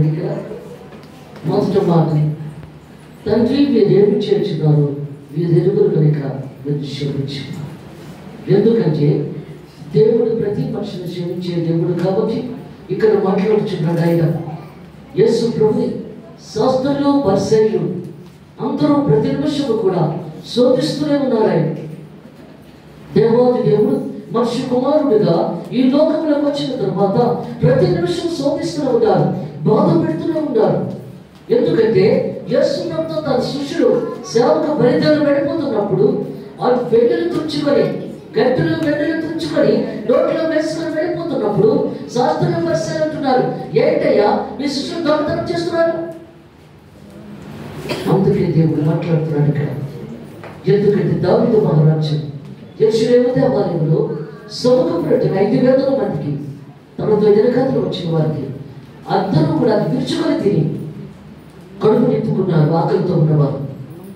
ఇక్కడ మొదటి మాట, తండ్రి వీరేమి చేర్చున్నారు, వీరెరుగురు కనుక మీరు క్షమించున్నారు. ఎందుకంటే దేవుడు ప్రతి మనిషిని క్షమించే దేవుడు కాబట్టి ఇక్కడ మాట్లాడుచున్నాడు ఆయన. యేసు ప్రభుని శాస్త్రులు పరిసయ్యులు అందరూ ప్రతి నిమిషము కూడా శోధిస్తూనే ఉన్నారు. ఆయన దేవాది దేవుడు మనిషి కుమారుడిగా ఈ లోకంలోకి వచ్చిన తర్వాత ప్రతి నిమిషం శోధిస్తూనే ఉన్నారు, బాధ పెడుతూనే ఉన్నారు. ఎందుకంటే యేసు ప్రభుతో తన శిష్యుడు సేవకు బలిదానం వెళ్ళిపోతున్నప్పుడు వాళ్ళు వెంటనే తుంచుకొని గట్టులు వెంటనే తుంచుకొని నోట్లో వేసుకొని వెళ్ళిపోతున్నప్పుడు శాస్త్రులు పరిశీలన అంటున్నారు, ఏంటయ్యా మీ శిష్యులు దొంగతనం చేస్తున్నారు. అందుకే దేవుడు మాట్లాడుతున్నాడు ఇక్కడ. ఎందుకంటే దావీదు మహారాజు యెరూషలేము దేవాలయంలో సముఖం పెట్టిన 5,000 మందికి తనతో ఎనకాతలు వచ్చిన వారికి అందరూ కూడా అది విరుచుకొని తిని కడుపు నింపుకున్నారు, ఆకలితో ఉన్నవారు.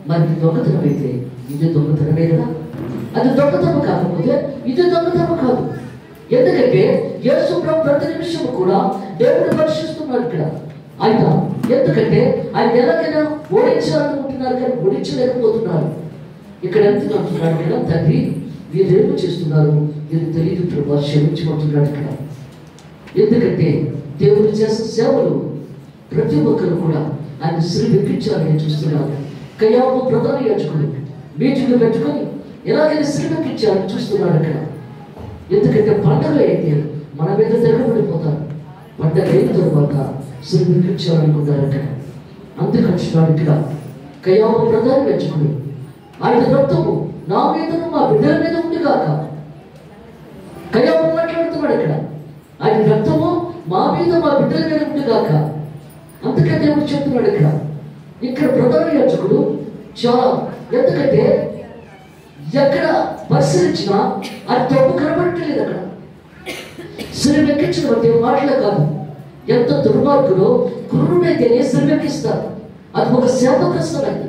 మరి దొంగతనం అయితే ఇది దొంగతనమే కదా. అది దొంగతనం కాకపోతే ఇది దొంగతనం కాదు. ఎందుకంటే యేసు ప్రభు ప్రతి నిమిషం కూడా దేవుడు పరీక్షిస్తున్నారు ఇక్కడ ఆయన. ఎందుకంటే ఆయన ఎలాగైనా ఓడించాలనుకుంటున్నారు కానీ ఓడించలేకపోతున్నారు. ఇక్కడ ఎంత అంటున్నాడు కదా, తండ్రి వీరేమి చేస్తున్నారు వీరు తెలియదు ప్రభు క్షమించుకుంటున్నాడు ఇక్కడ. ఎందుకంటే దేవుడు చేసిన సేవలు ప్రతి ఒక్కరు కూడా ఆయన శ్రీ ఎక్కించాలని చూస్తున్నారు. కయాపు ప్రధాన యాజకుడు మీటింగ్ పెట్టుకొని ఎలాగైనా శ్రీ ఎక్కించాలని చూస్తున్నాడు అక్కడ. ఎందుకంటే పండుగ అయితే మన మీద తిరగబడిపోతారు, పండుగ అయిన తర్వాత శ్రీ ఎక్కించాలనుకున్నారు అక్కడ. అందుకంటున్నాడు ఇక్కడ కయాపు ప్రధాన యాజకుడు ఆయన రక్తము నా మీదను మా బిడ్డల మీద ఉంది కాక. కయాపు మాట్లాడుతున్నాడు ఇక్కడ, ఆయన రక్తము మా మీద మా బిడ్డల మీద ఉంది కాక. అందుకే దేవుడు చెప్తున్నాడు ఇక్కడ. ఇక్కడ ప్రధాన యాజకుడు చాలా, ఎందుకంటే ఎక్కడ పరిశీలించినా అది తప్పు కనబడట్లేదు అక్కడ. శ్రీమెక్కించడం అంటే మాటలే కాదు. ఎంత దుర్మార్గుడు క్రూరుడైతేనే శ్రీమెక్కిస్తారు, అది ఒక శాపగ్రస్తమైంది.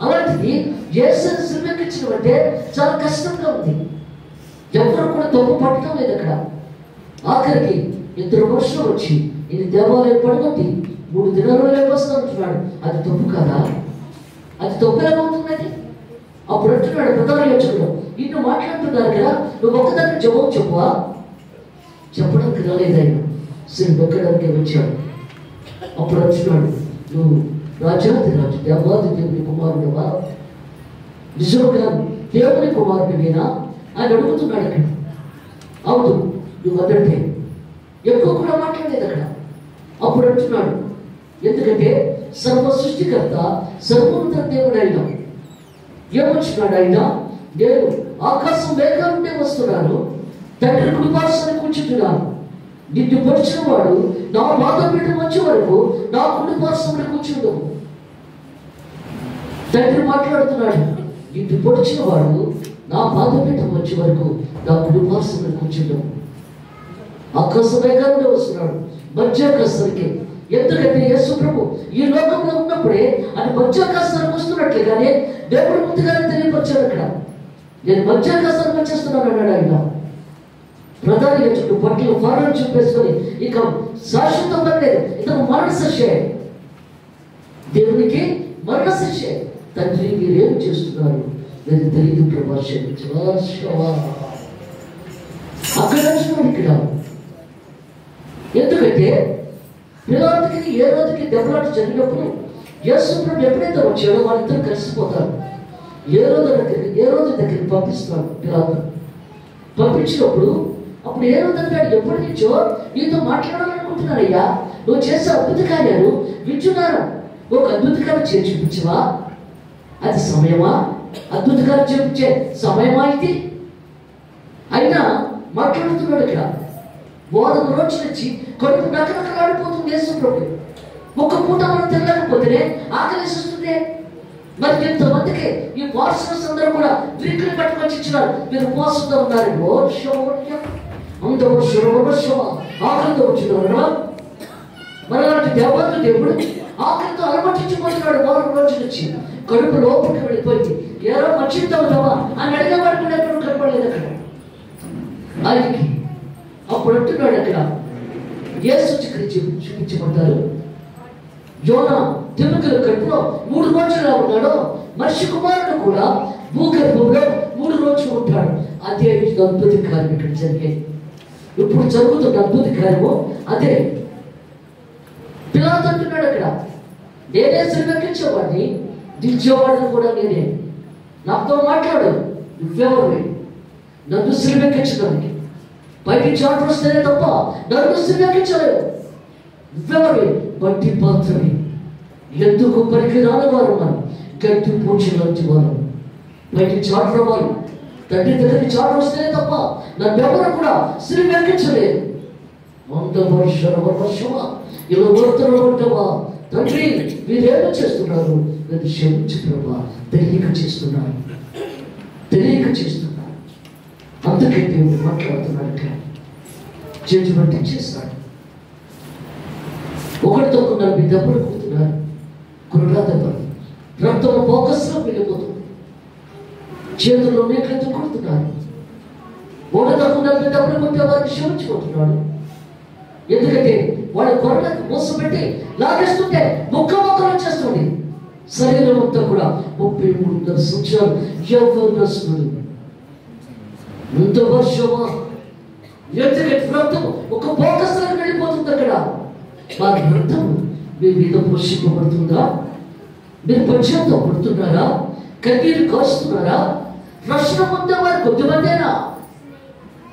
అలాంటిది యేసుని శ్రీమెక్కించడం అంటే చాలా కష్టంగా ఉంది. ఎవరు కూడా తప్పు పట్టడం లేదు అక్కడ. ఆఖరికి 2 మనుషులు వచ్చి ఇది దేవాలయం పడగొట్టి 3 దినాలు లేకొస్తా అంటున్నాడు. అది తప్పు కాదా? అది తప్పు ఏమవుతుందండి? అప్పుడు అంటున్నాడు ప్రధాన యాజకుడు, ఇన్ని మాట్లాడుతున్నారు కదా, నువ్వు ఒక్కదానికి జవాబు చెప్పువా? చెప్పడానికి రాలేదాయన, శ్రీ బెక్కడానికి వచ్చాడు. అప్పుడు అంటున్నాడు, నువ్వు రాజాది రాజు దేవాది దేవుని కుమారుడువా? నిజంగా దేవుని కుమారుడివేనా అని అడుగుతున్నాడు అక్కడ. అవును నువ్వు అదంటే. ఎక్కువ కూడా మాట్లాడలేదు అక్కడ. అప్పుడు అంటున్నాడు, ఎందుకంటే సర్వ సృష్టికర్త సర్వోన్నత దేవుడు ఆయన. ఏమొచ్చినాడు ఆయన, నేను ఆకాశం మేఘాలుంటే వస్తున్నాను, తండ్రి కుడిపార్శ్వని కూర్చుంటున్నాను. నిన్ను పొడిచిన వాడు నా పాదపీఠం వచ్చే వరకు నా కుడిపార్శ్వని కూర్చుండవు. తండ్రి మాట్లాడుతున్నాడు, నిన్ను పొడిచిన వాడు నా పాదపీఠం వచ్చే వరకు నా కుడిపార్శ్వని కూర్చుండవు. ఆకాశ మేఘాలుంటే వస్తున్నాడు మధ్యాకాశానికి. ఎందుకంటే యేసు ప్రభు ఈ లోకంలో ఉన్నప్పుడే అది మధ్యాకాశానికి వస్తున్నట్లే కానీ దేవుడు ముందుగానే తెలియపరిచాడు అక్కడ. నేను మధ్యాకాశానికి వచ్చేస్తున్నాను అన్నాడు ఆయన. ప్రధాన యాజకుడు బట్టలు ఫారం చూపేసుకొని ఇక శాశ్వతం పడలేదు, ఇతను మరణ శిక్షే, దేవునికి మరణ శిక్షే. తండ్రి మీరేం చేస్తున్నారు నేను తెలియదు ప్రభా అక్కడ ఇక్కడ. ఎందుకంటే పిలాతుకి ఏ రోజుకి దెబ్బలాట జరిగినప్పుడు యేసు ప్రభు ఎప్పుడైతే వచ్చాడో వాళ్ళిద్దరు కలిసిపోతారు. ఏ రోజు దగ్గరికి పంపిస్తాడు పిలాతు. పంపించినప్పుడు అప్పుడు ఏ రోజు అంటాడు, ఎప్పటి నుంచో నీతో మాట్లాడాలనుకుంటున్నారయ్యా, నువ్వు చేసే అద్భుత కార్యాలు వింటున్నారు, ఒక అద్భుత కార్యం చేసి చూపించవా? అది సమయమా? అద్భుత కార్యం చూపించే సమయమా ఇది? అయినా మాట్లాడుతున్నాడు ఇక్కడ. 3 రోజుల నుంచి కడుపు నకనకలాడిపోతుంది యేసు ప్రభు. ఒక్క పూట మనం తినలేకపోతేనే ఆకలిస్తుంది. మరి ఎంతమందికి ఈ పార్సల్స్ అందరూ కూడా డ్రింకులు పట్టుకొచ్చి ఇచ్చినారు, మీరు ఉపవాసంతో ఉన్నారు, అందరూ ఆకలితో వచ్చినారు. మరి అలాంటి దేవాలయ దేవుడు ఆకలితో అలమటించిపోతున్నాడు 3 రోజుల నుంచి. కడుపు లోపలికి వెళ్ళిపోయింది. ఏదో మంచితో ఉన్నావా అని అడిగేవాడు కూడా ఎప్పుడు కనపడలేదు అక్కడ ఆయనకి. అప్పుడు అంటున్నాడు అక్కడ, ఏ సూచికలు చూపించబడ్డారు? యోనా దిమ్మకల కడుపులో 3 రోజులు ఉన్నాడో మనిషి కుమారుడు కూడా భూగర్భంలో 3 రోజులు ఉంటాడు. అదే అద్భుత కార్యం ఇక్కడ జరిగేది. ఇప్పుడు జరుగుతున్న అద్భుత కార్యము అదే. పిలాతు అంటున్నాడు అక్కడ, నేనే సిలువెక్కించేవాడిని, దించేవాడిని కూడా నేనే. నాతో మాట్లాడు, నువ్వెవరివి నన్ను సిలువెక్కించడానికి? బయటికి చాటు వస్తేనే తప్ప నన్ను సిలువెక్కించలేవు. నువ్వెవరివి? బట్టి పాత్రవి, ఎందుకు పనికి రాని వారు, మనం గట్టి పూజలాంటి వారు. బయటికి చాటు రావాలి, తండ్రి దగ్గరికి చాటు వస్తేనే తప్ప నన్నెవరు కూడా సిలువెక్కించలేదు. 100 వర్షమా ఇలా వర్తలు ఉంటావా? తండ్రి మీరేమో చేస్తున్నారు? నన్ను క్షమించు ప్రభా, తెలియక చేస్తున్నాను. అందుకే దేవుడు మాట్లాడుతున్నాడు, జడ్జిమెంట్ ఇచ్చేస్తాడు. ఒకటితో 40 దెబ్బలు కొడుతున్నారు, కుర్రా దెబ్బలు, రక్తం బోకస్లో వెళ్ళిపోతుంది, చేతుల్లో మేకలతో కొడుతున్నారు. ఒకటితో 40 దెబ్బలు కొట్టే వారిని క్షమించుకుంటున్నాడు. ఎందుకంటే వాళ్ళ గొర్రెలకు మోసం పెట్టి లాగేస్తుంటే ముక్కలు చేస్తుంది. శరీరం అంతా కూడా 33 సంవత్సరాలు యవ్వనస్తుడు. 100 వర్షమా? ఎందుకంటే రక్తం ఒక బోకస్లోకి వెళ్ళిపోతుంది. అక్కడ వారి రక్తం మీ మీద పోషింపబడుతుందా? మీరు పశ్చాత్తాప పడుతున్నారా? కన్నీరు కాస్తున్నారా? రక్షణ పొందే వారు కొద్దిమందేనా?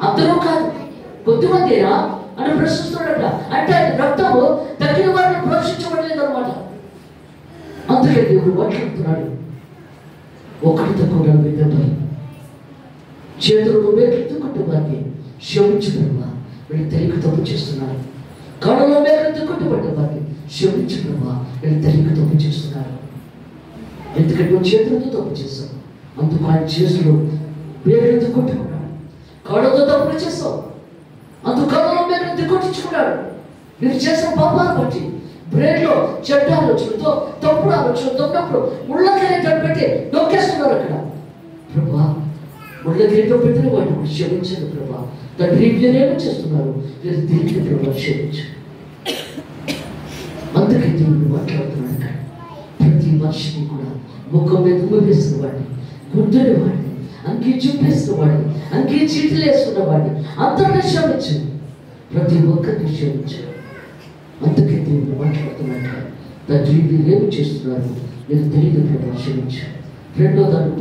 అందరూ కాదు, కొద్దిమందేనా అని ప్రశ్నిస్తున్నాడట. అంటే రక్తము తగిన వారిని పోషించబడలేదు అనమాట. అందుకే దేవుడు మాట్లాడుతున్నాడు, ఒకటితో 40 దెబ్బలు, చేతులను మేకలతో కొట్టేవారికి క్షమించుకున్నా, వీళ్ళు తెలియక తప్పు చేస్తున్నారు. కళ్ళలో మేకలతో కొట్టబడ్డే వారికి క్షమించుకున్నా, వీళ్ళు తెలియక తప్పు చేస్తున్నారు. ఎందుకంటే నువ్వు చేతులతో తప్పు చేస్తావు, అందుకు ఆయన చేతులు మేకలతో కొట్టుకున్నాడు. కళ్ళతో తప్పులు చేస్తావు, అందుకు కళ్ళలో మేకలతో కొట్టించుకున్నాడు. మీరు చేసిన పాపాలు బట్టి బ్రెయిన్లో చెడ్డ ఆలోచనతో తప్పుడు ఆలోచనతో ఉన్నప్పుడు ముళ్ళకనే పెట్టి నొక్కేస్తున్నారు. అక్కడ ప్రభా ముళ్ళకేటో పెట్టిన వాటిని క్షమించండి ప్రభా, తండ్రి మీరేమో చేస్తున్నారు, మీరు దీనికి ప్రభా క్షమించు. అందుకే దేవుడు మాట్లాడుతున్నాడు అక్కడ. ప్రతి మనిషిని కూడా ముఖం మీద వేసిన వాడిని, గుర్తుని వాడిని, అంకీ చూపేసిన వాడిని, అంకీ చీట్లు వేసుకున్న వాడిని అందరినీ క్షమించు, ప్రతి ఒక్కరిని క్షమించు. అందుకే దేవుడు మాట్లాడుతున్నాడు, తండ్రి మీరేమి చేస్తున్నారు, మీరు తెలియదు ప్రభా క్షమించు. రెండో దాన్ని